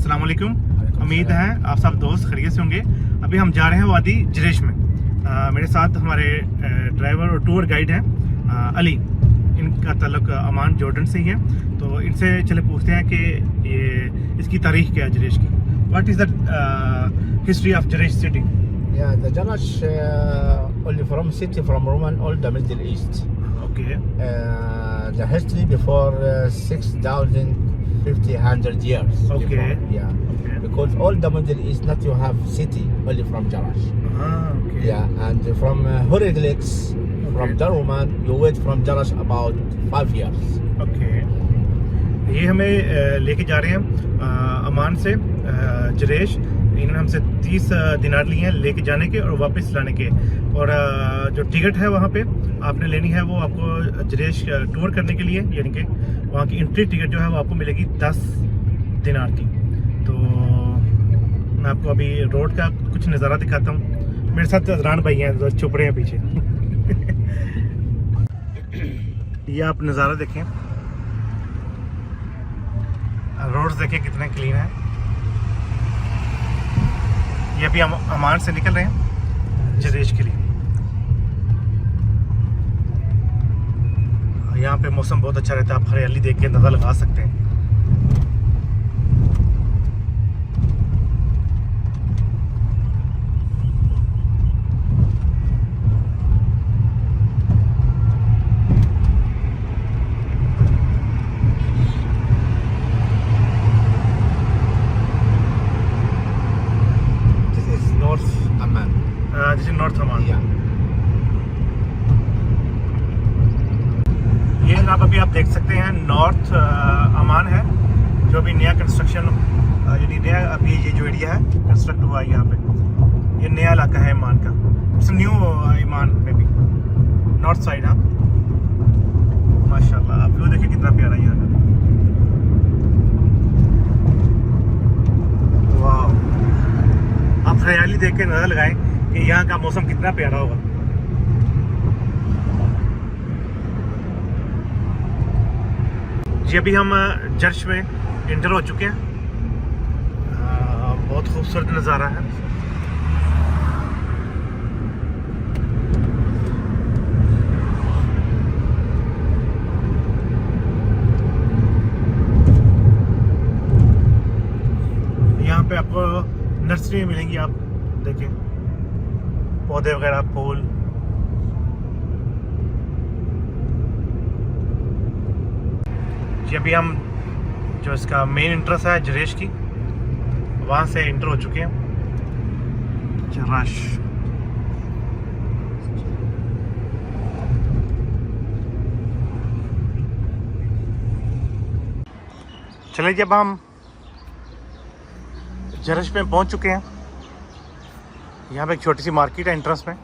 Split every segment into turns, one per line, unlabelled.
अस्सलाम वालेकुम। उम्मीद है आप सब दोस्त खैरियत से होंगे। अभी हम जा रहे हैं वादी जरेश में। मेरे साथ हमारे ड्राइवर और टूर गाइड हैं अली। इनका ताल्लुक अमान जॉर्डन से ही है, तो इनसे चले पूछते हैं कि ये इसकी तारीख क्या है जरेश की। What is the history of Jerash city?
Yeah, the Jarash only from city from Roman all the Middle East.
Okay
The history before 6,500 years.
Okay.
Before, yeah.
Okay.
Because all the Middle East not you have city only from Jarash.
Okay
Yeah, and from Hieroglyphs from the Roman you wait from Jarash about 5 years.
Okay. ये हमें लेके जा रहे हैं अमान से जरेश। इन्होंने हमसे 30 दिनार लिए हैं लेके जाने के और वापस लाने के। और जो टिकट है वहाँ पे आपने लेनी है, वो आपको जरेश टूर करने के लिए, यानी कि वहाँ की एंट्री टिकट जो है वो आपको मिलेगी 10 दिनार की। तो मैं आपको अभी रोड का कुछ नज़ारा दिखाता हूँ। मेरे साथ अजरान भाई हैं जो छुप रहे हैं पीछे। ये आप नज़ारा देखें, रोड्स देखें कितने क्लीन है। ये अभी हम अमान से निकल रहे हैं जरेश के लिए। यहाँ पे मौसम बहुत अच्छा रहता है, आप हरियाली देख के अंदाज़ा लगा सकते हैं। जैसे नॉर्थ अमान।
Yeah.
ये जनाब अभी आप देख सकते हैं नॉर्थ अमान है, जो अभी नया कंस्ट्रक्शन, यानी नया अभी ये जो एरिया है कंस्ट्रक्ट हुआ है यहाँ पे। ये नया इलाका है अमान का, इट्स न्यू अमान में भी नॉर्थ साइड। हाँ माशाल्लाह, आप व्यू देखिए कितना प्यारा है यहाँ का। वाह, आप हरियाली देख के नजर लगाएं कि यहाँ का मौसम कितना प्यारा होगा। जी अभी हम चर्च में इंटर हो चुके हैं। बहुत खूबसूरत नज़ारा है। यहाँ पे आपको नर्सरी मिलेंगी, आप देखें पौधे वगैरह, फूल। जी अभी हम जो इसका मेन इंट्रेंस है जरेश की, वहाँ से इंटर हो चुके हैं। जराश चलिए, जब हम जरेश में पहुँच चुके हैं, यहाँ पे एक छोटी सी मार्केट है एंट्रेंस में,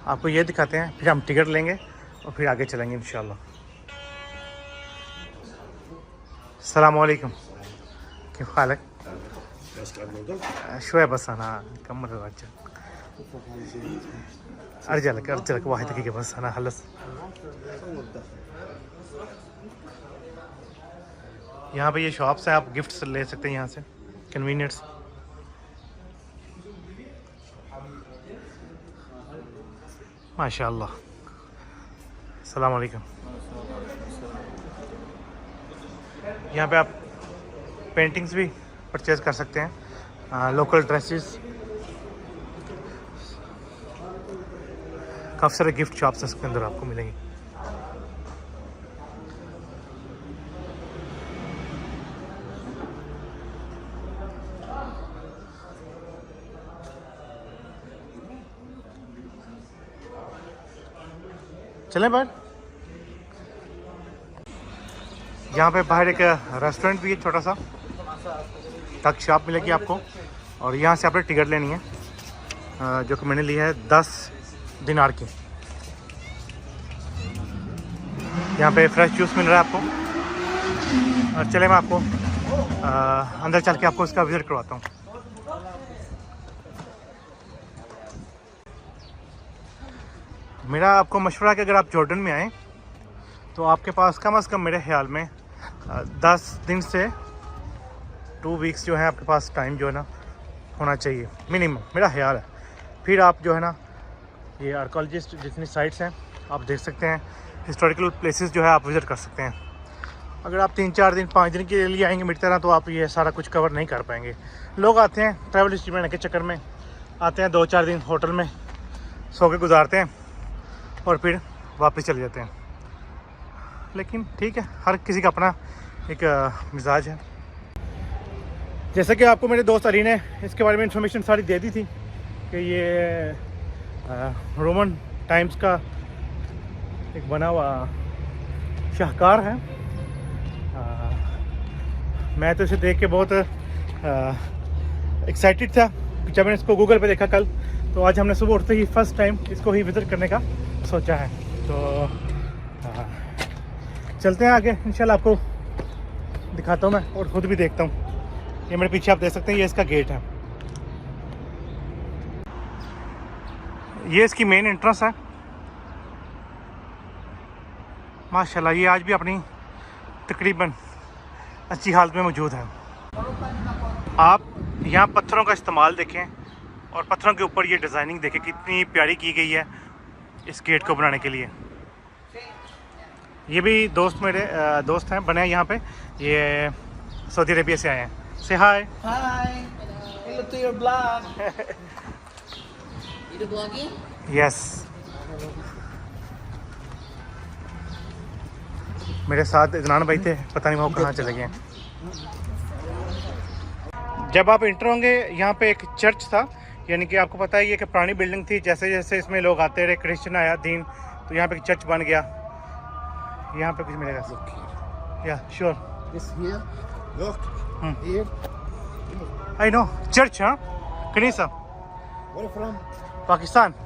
आपको ये दिखाते हैं, फिर हम टिकट लेंगे और फिर आगे चलेंगे इंशाल्लाह। अस्सलाम वालेकुम, क्या हाल है? शोएब हसन, हाँ कम अर्जलक वाहिद दकीक़ा बस अना हलस। यहाँ पे ये शॉप्स है, आप गिफ्ट्स ले सकते हैं यहाँ से, कन्वीनियंस। माशाअल्लाह। अस्सलाम वालेकुम। यहाँ पे आप पेंटिंग्स भी परचेज़ कर सकते हैं, लोकल ड्रेसेस, काफ़ी सारे गिफ्ट शॉप्स इसके अंदर आपको मिलेंगे। चलें बाहर। यहाँ पे बाहर एक रेस्टोरेंट भी है छोटा सा, टक शॉप मिलेगी आपको, और यहाँ से आपने टिकट लेनी है, जो कि मैंने ली है 10 दिनार की। यहाँ पे फ्रेश जूस मिल रहा है आपको। और चले मैं आपको अंदर चल के आपको इसका विज़िट करवाता हूँ। मेरा आपको मशवरा है कि अगर आप जॉर्डन में आएँ तो आपके पास कम से कम मेरे ख्याल में 10 दिन से 2 वीक्स जो है आपके पास टाइम जो है ना होना चाहिए मिनिमम, मेरा ख्याल है। फिर आप जो है ना ये आर्कोलॉजिस्ट जितनी साइट्स हैं आप देख सकते हैं, हिस्टोरिकल प्लेसेस जो है आप विज़िट कर सकते हैं। अगर आप 3-4 दिन 5 दिन के लिए आएंगे मेरी तरह तो आप ये सारा कुछ कवर नहीं कर पाएंगे। लोग आते हैं ट्रैवल हिस्ट्री बनाने के चक्कर में, आते हैं 2-4 दिन होटल में सो के गुजारते हैं और फिर वापस चले जाते हैं। लेकिन ठीक है, हर किसी का अपना एक मिजाज है। जैसे कि आपको मेरे दोस्त अली ने इसके बारे में इंफॉर्मेशन सारी दे दी थी कि ये रोमन टाइम्स का एक बना हुआ शाहकार है। मैं तो इसे देख के बहुत एक्साइटेड था जब मैंने इसको गूगल पे देखा कल। तो आज हमने सुबह उठते ही फर्स्ट टाइम इसको ही विज़िट करने का सोचा है। तो चलते हैं आगे, इंशाल्लाह आपको दिखाता हूँ मैं और ख़ुद भी देखता हूँ। ये मेरे पीछे आप देख सकते हैं, ये इसका गेट है, ये इसकी मेन एंट्रेंस है। माशाल्लाह ये आज भी अपनी तकरीबन अच्छी हालत में मौजूद है। आप यहाँ पत्थरों का इस्तेमाल देखें और पत्थरों के ऊपर ये डिज़ाइनिंग देखें कितनी प्यारी की गई है इस गेट को बनाने के लिए। ये भी दोस्त मेरे दोस्त हैं बने हैं यहाँ पे, ये सऊदी अरेबिया से आए हैं। से हाय।
Hi, hello to your blog. You vlogging?
Yes, मेरे साथ इदनान भाई थे, पता नहीं वो कहाँ चले गए। जब आप इंटर होंगे यहाँ पे एक चर्च था, यानी कि आपको पता है ये कि पुरानी बिल्डिंग थी। जैसे जैसे इसमें लोग आते रहे, क्रिश्चियन आया दीन, तो यहाँ पे एक चर्च बन गया। यहाँ पे कुछ मिलेगा। Yeah sure,
This here. Look. Here.
I know church. हाँ, कनीसा।
Where you from?
Pakistan.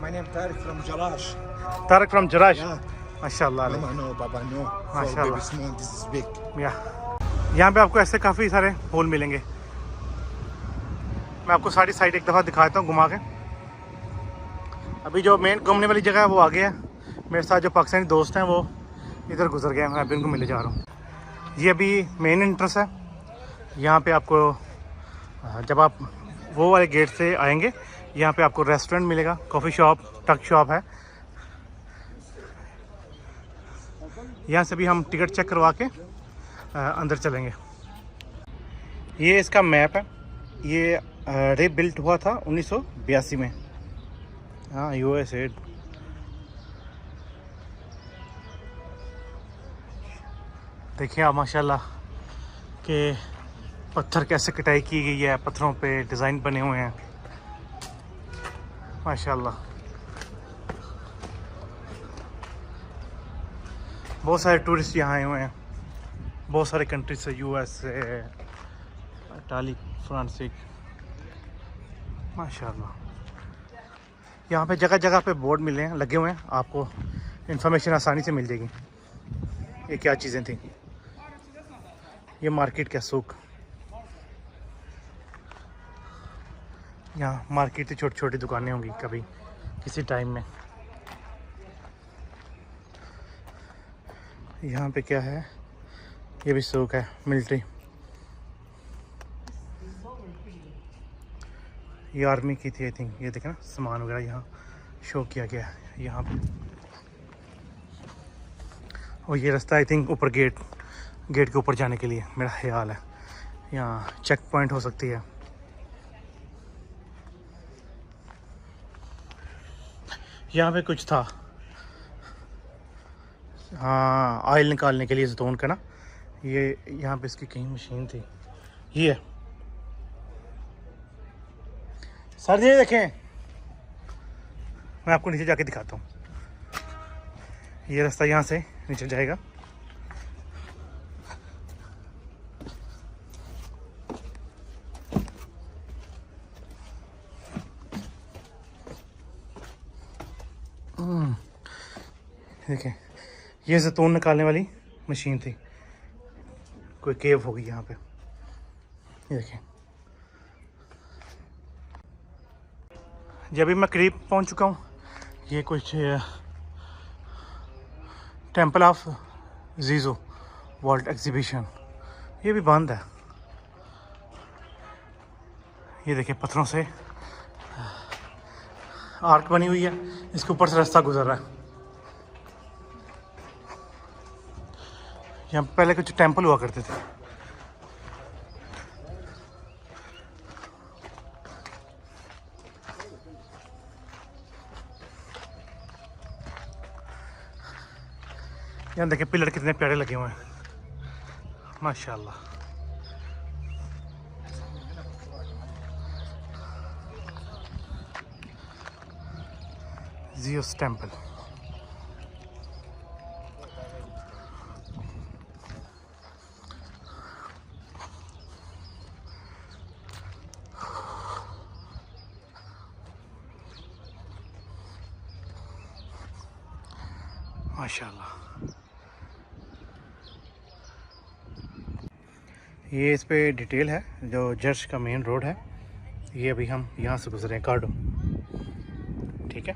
My name Tariq from Jarash.
Tariq from Jerash.
Yeah.
माशाल्लाह अलैह।
Mama no, Baba no. For
Mashallah.
baby small, this is big.
या यहाँ पे आपको ऐसे काफ़ी सारे होल मिलेंगे। मैं आपको सारी साइड एक दफ़ा दिखाता हूँ घुमा के। अभी जो मेन घूमने वाली जगह है वो आगे है। मेरे साथ जो पाकिस्तानी दोस्त हैं वो इधर गुजर गए हैं, मैं अभी उनको मिले जा रहा हूँ। ये अभी मेन एंट्रेंस है। यहाँ पे आपको जब आप वो वाले गेट से आएंगे यहाँ पे आपको रेस्टोरेंट मिलेगा, कॉफ़ी शॉप, टक शॉप है। यहाँ से भी हम टिकट चेक करवा के अंदर चलेंगे। ये इसका मैप है। ये रीबिल्ट हुआ था 1982 में। हाँ, USA। देखिए आप माशाल्लाह कि पत्थर कैसे कटाई की गई है, पत्थरों पे डिज़ाइन बने हुए हैं माशाल्लाह। बहुत सारे टूरिस्ट यहाँ आए हुए हैं, बहुत सारे कंट्री से, USA, इटाली, फ्रांस, माशाल्लाह। यहाँ पे जगह जगह पे बोर्ड मिले हैं, लगे हुए हैं, आपको इन्फॉर्मेशन आसानी से मिल जाएगी ये क्या चीज़ें थी। ये मार्केट का सूक, यहाँ मार्केट से छोटी छोटी दुकानें होंगी कभी किसी टाइम में। यहाँ पे क्या है, ये भी सूक है मिलिट्री। ये आर्मी की थी आई थिंक। ये देखें ना सामान वगैरह यहाँ शो किया गया है यहाँ पे। और ये रास्ता आई थिंक ऊपर गेट के ऊपर जाने के लिए मेरा ख्याल है। यहाँ चेक पॉइंट हो सकती है। यहाँ पे कुछ था, हाँ, ऑयल निकालने के लिए जैतून का ना। ये यहाँ पे इसकी कहीं मशीन थी। ये सर जी देखें, मैं आपको नीचे जाके दिखाता हूँ। ये रास्ता यहाँ से नीचे जाएगा। देखें, ये जैतून निकालने वाली मशीन थी। कोई केव होगी यहाँ पे। ये देखें, जब भी मैं करीब पहुँच चुका हूँ। ये कुछ टेम्पल ऑफ जीजो वर्ल्ड एग्जीबिशन, ये भी बंद है। ये देखिए पत्थरों से आर्क बनी हुई है, इसके ऊपर से रास्ता गुजर रहा है। यहाँ पहले कुछ टेंपल हुआ करते थे। यहाँ देखिए पिलर कितने प्यारे लगे हुए हैं, माशाल्लाह। Zeus temple. माशाल्लाह। ये इस पे डिटेल है, जो चर्च का मेन रोड है। ये अभी हम यहाँ से गुजरे हैं कार्डो, ठीक है।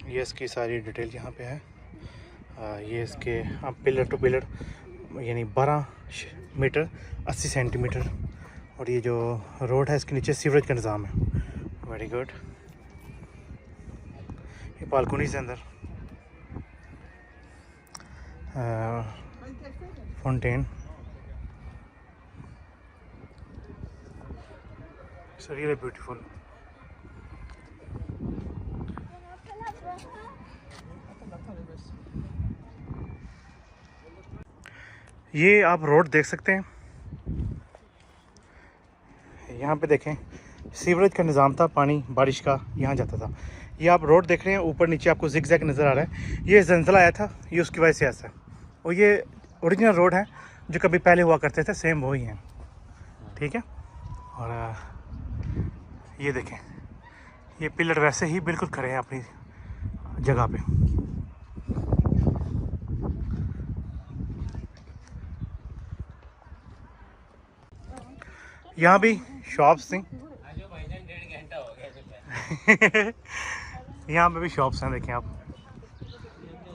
ये इसकी सारी डिटेल यहाँ पे है। ये इसके अब पिलर टू पिलर यानी 12 मीटर 80 सेंटीमीटर। और ये जो रोड है इसके नीचे सीवरेज का निज़ाम है। Very good. ये बालकोनी से अंदर फाउंटेन, इट्स रियली ब्यूटीफुल। ये आप रोड देख सकते हैं, यहाँ पे देखें सीवरेज का निज़ाम था, पानी बारिश का यहाँ जाता था। ये आप रोड देख रहे हैं, ऊपर नीचे आपको जिगजैग नज़र आ रहा है। ये ज़लज़ला आया था, ये उसकी वजह से ऐसा है। और ये ओरिजिनल रोड है जो कभी पहले हुआ करते थे, सेम वही हैं, ठीक है। और ये देखें, ये पिलर वैसे ही बिल्कुल खड़े हैं अपनी जगह पे। यहाँ भी शॉप्स थी यहाँ पे भी शॉप्स हैं, देखें आप,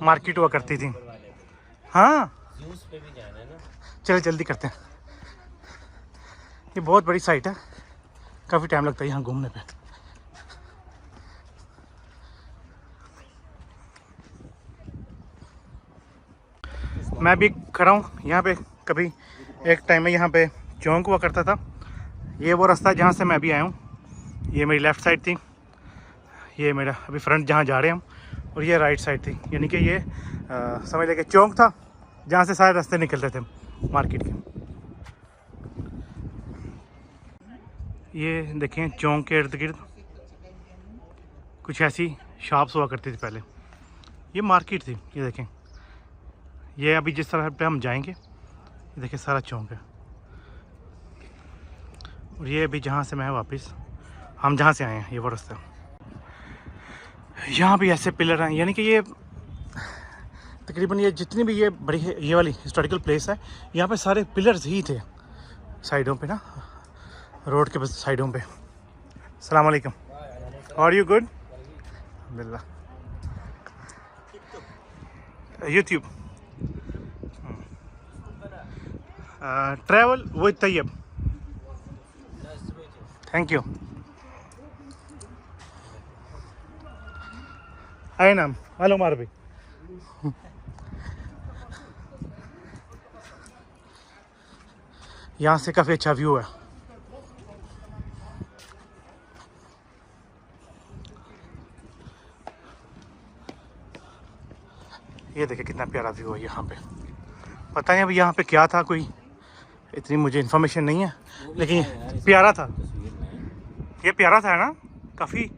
मार्केट हुआ करती थी। हाँ
पे भी जाना है ना,
चले जल्दी करते हैं। ये बहुत बड़ी साइट है, काफ़ी टाइम लगता है यहाँ घूमने पे। मैं भी खड़ा हूँ यहाँ पे। कभी एक टाइम में यहाँ पे चौंक हुआ करता था। ये वो रास्ता है जहाँ से मैं भी आया हूँ। ये मेरी लेफ़्ट साइड थी, ये मेरा अभी फ्रंट जहाँ जा रहे हैं हम, और ये राइट साइड थी। यानी कि ये समझ लेके चौंक था जहाँ से सारे रास्ते निकलते थे मार्केट के। ये देखें चौंक के इर्द गिर्द कुछ ऐसी शॉप्स हुआ करती थी पहले। ये मार्केट थी, ये देखें। ये अभी जिस तरह पे हम जाएंगे, ये देखें सारा चौंक है। और ये अभी जहाँ से मैं वापस हम जहाँ से आए हैं, ये वो रास्ता। यहाँ भी ऐसे पिलर हैं, यानी कि ये तकरीबन ये जितनी भी ये बड़ी ये वाली हिस्टोरिकल प्लेस है, यहाँ पे सारे पिलर्स ही थे साइडों पे ना, रोड के साइडों पे। अस्सलाम वालेकुम, आर यू गुड? अल्हम्दुलिल्लाह। YouTube travel with Tayyab, thank you. आए नाम मालूम अरबी। यहाँ से काफ़ी अच्छा व्यू है। ये देखिए कितना प्यारा व्यू है यहाँ पे। पता नहीं अभी यहाँ पे क्या था, कोई इतनी मुझे इन्फॉर्मेशन नहीं है, लेकिन प्यारा था। ये प्यारा था ना काफ़ी।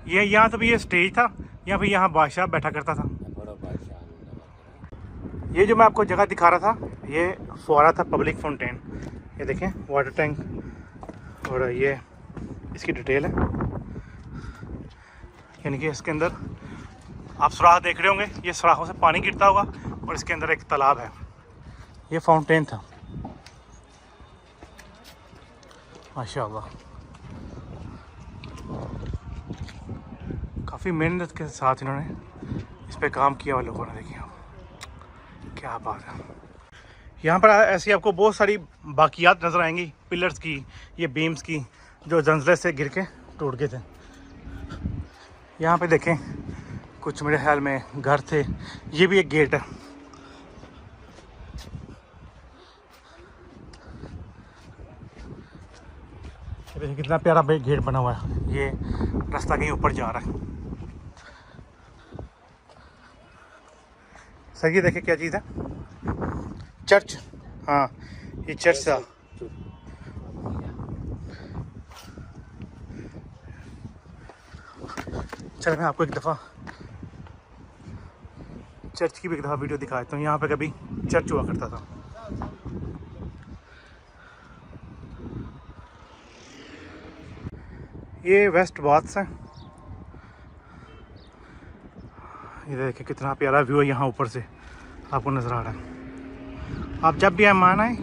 ये यहाँ तो भी ये स्टेज था, यहाँ पे यहाँ बादशाह बैठा करता था। ये जो मैं आपको जगह दिखा रहा था, ये फुआरा था, पब्लिक फाउंटेन। ये देखें वाटर टैंक, और ये इसकी डिटेल है। यानी कि इसके अंदर आप सुराख देख रहे होंगे, ये सुराखों से पानी गिरता होगा, और इसके अंदर एक तालाब है। ये फाउंटेन था, माशाल्लाह। काफ़ी मेहनत के साथ इन्होंने इस पे काम किया हुआ लोगों ने। देखिए आप क्या बात है। यहाँ पर ऐसी आपको बहुत सारी बाकियात नज़र आएंगी, पिलर्स की, ये बीम्स की, जो जंजले से गिर के टूट गए थे। यहाँ पे देखें कुछ मेरे ख्याल में घर थे। ये भी एक गेट है। देखिए कितना प्यारा गेट बना हुआ है। ये रास्ता कहीं ऊपर जा रहा है। सर ये देखिए क्या चीज़ है, चर्च। हाँ ये चर्च था। चलो मैं आपको एक दफ़ा चर्च की भी एक दफ़ा वीडियो दिखा देता हूँ। यहाँ पे कभी चर्च हुआ करता था। ये वेस्ट बाथ्स है। ये देखिए कितना प्यारा व्यू है, यहाँ ऊपर से आपको नज़र आ रहा है। आप जब भी मेहमान आए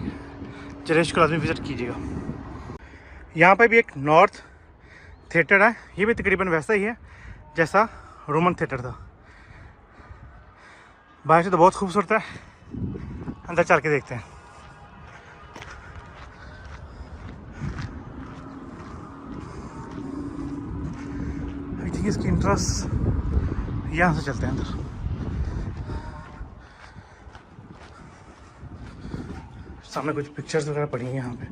जरेश को लाजमी विज़िट कीजिएगा। यहाँ पे भी एक नॉर्थ थिएटर है। ये भी तकरीबन वैसा ही है जैसा रोमन थिएटर था। बाहर से तो बहुत खूबसूरत है, अंदर चल के देखते हैं। आई थिंक इसकी इंट्रेस्ट यहाँ से चलते हैं अंदर। सामने कुछ पिक्चर्स वगैरह पड़ी हैं यहाँ पे।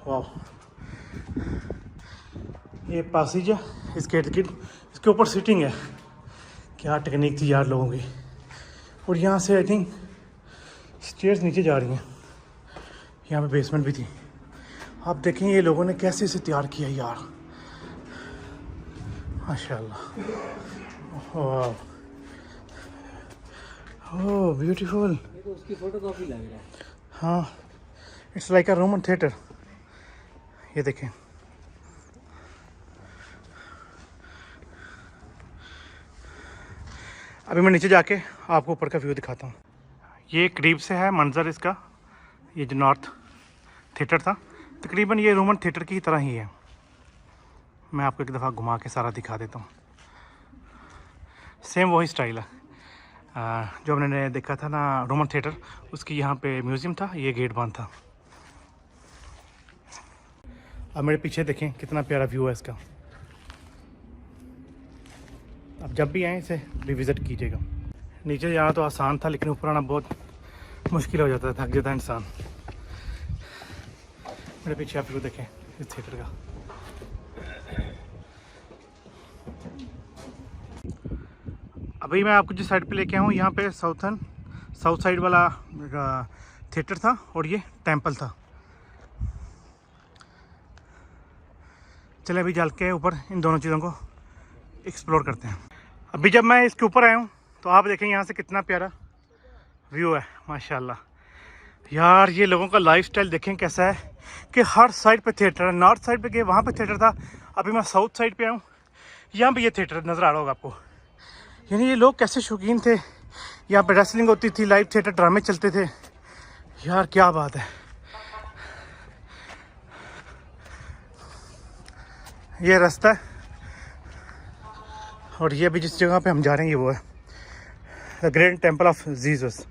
वाह, ये पैसेज है इस गेट की, इसके ऊपर सीटिंग है। क्या टेक्निक थी यार लोगों की। और यहाँ से आई थिंक स्टेयर्स नीचे जा रही हैं। यहाँ पे बेसमेंट भी थी। आप देखें ये लोगों ने कैसे इसे तैयार किया यार, माशाल्लाह। वाह, ओह ब्यूटीफुल।
उसकी फोटोकॉपी लग रहा है।
हाँ, it's like a Roman theatre. ये देखें, अभी मैं नीचे जाके आपको ऊपर का व्यू दिखाता हूँ। ये करीब से है मंजर इसका। ये जो नॉर्थ थिएटर था तकरीबन ये रोमन थिएटर की तरह ही है। मैं आपको एक दफ़ा घुमा के सारा दिखा देता हूँ। सेम वही स्टाइल है जो हमने देखा था ना रोमन थिएटर, उसकी यहाँ पे म्यूज़ियम था, ये गेट बंद था। अब मेरे पीछे देखें कितना प्यारा व्यू है इसका। अब जब भी आएँ इसे रिविज़िट कीजिएगा। नीचे जाना तो आसान था लेकिन ऊपर आना बहुत मुश्किल हो जाता था, थक जाता इंसान। मेरे पीछे आप व्यू देखें इस थिएटर का। अभी मैं आपको जिस साइड पे लेके आया हूँ यहाँ पे साउथ साइड वाला थिएटर था और ये टेंपल था। चले अभी चल के ऊपर इन दोनों चीज़ों को एक्सप्लोर करते हैं। अभी जब मैं इसके ऊपर आया हूँ तो आप देखें यहाँ से कितना प्यारा व्यू है, माशाल्लाह। यार ये लोगों का लाइफस्टाइल देखें कैसा है कि हर साइड पे थिएटर है। नॉर्थ साइड पे गए वहाँ पे थिएटर था, अभी मैं साउथ साइड पे आया हूँ, यहाँ पे ये थिएटर नज़र आ रहा होगा आपको। यानी ये लोग कैसे शौकीन थे। यहाँ पे रेसलिंग होती थी, लाइव थिएटर ड्रामे चलते थे। यार क्या बात है। ये रास्ता है और ये अभी जिस जगह पे हम जा रहे हैं ये वो है the great temple of Jesus.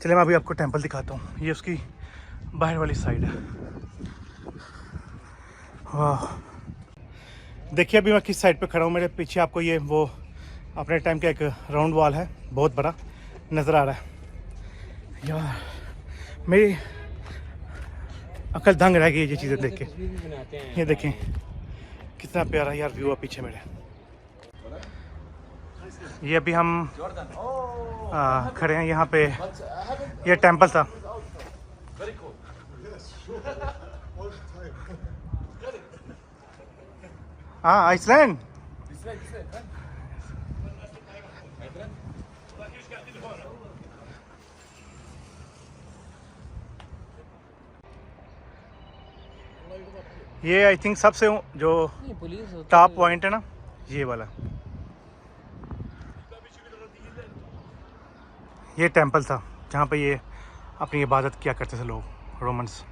चलिए मैं अभी आपको टेंपल दिखाता हूँ। ये उसकी बाहर वाली साइड है। वाह, देखिए अभी मैं किस साइड पे खड़ा हूँ। मेरे पीछे आपको ये वो अपने टाइम का एक राउंड वॉल है, बहुत बड़ा नज़र आ रहा है। यार मेरी अकल दंग रह गई ये चीज़ें देख के। ये देखें कितना प्यारा यार व्यू है पीछे मेरे। ये अभी हम खड़े हैं यहाँ पे, ये टेंपल था। हाँ, आइसलैंड। ये आई थिंक सबसे जो टॉप पॉइंट है ना, ये वाला, ये टेंपल था जहाँ पे ये अपनी इबादत किया करते थे लोग, रोमन्स।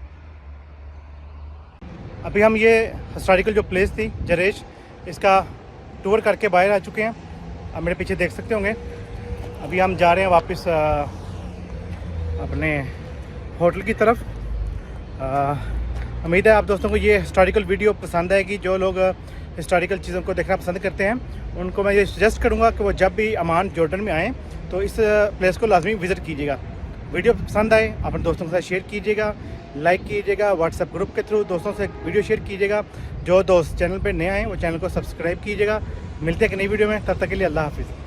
अभी हम ये हिस्टोरिकल जो प्लेस थी जरेश, इसका टूर करके बाहर आ चुके हैं। अब मेरे पीछे देख सकते होंगे। अभी हम जा रहे हैं वापस अपने होटल की तरफ। उम्मीद है आप दोस्तों को ये हिस्टोरिकल वीडियो पसंद आएगी। जो लोग हिस्टोरिकल चीज़ों को देखना पसंद करते हैं उनको मैं ये सजेस्ट करूँगा कि वो जब भी अमान जॉर्डन में आएँ तो इस प्लेस को लाजमी विज़िट कीजिएगा। वीडियो पसंद आए अपने दोस्तों के साथ शेयर कीजिएगा, लाइक कीजिएगा, व्हाट्सएप ग्रुप के थ्रू दोस्तों से वीडियो शेयर कीजिएगा। जो दोस्त चैनल पर नए आए वो चैनल को सब्सक्राइब कीजिएगा। मिलते हैं एक नई वीडियो में, तब तक के लिए अल्लाह हाफिज़।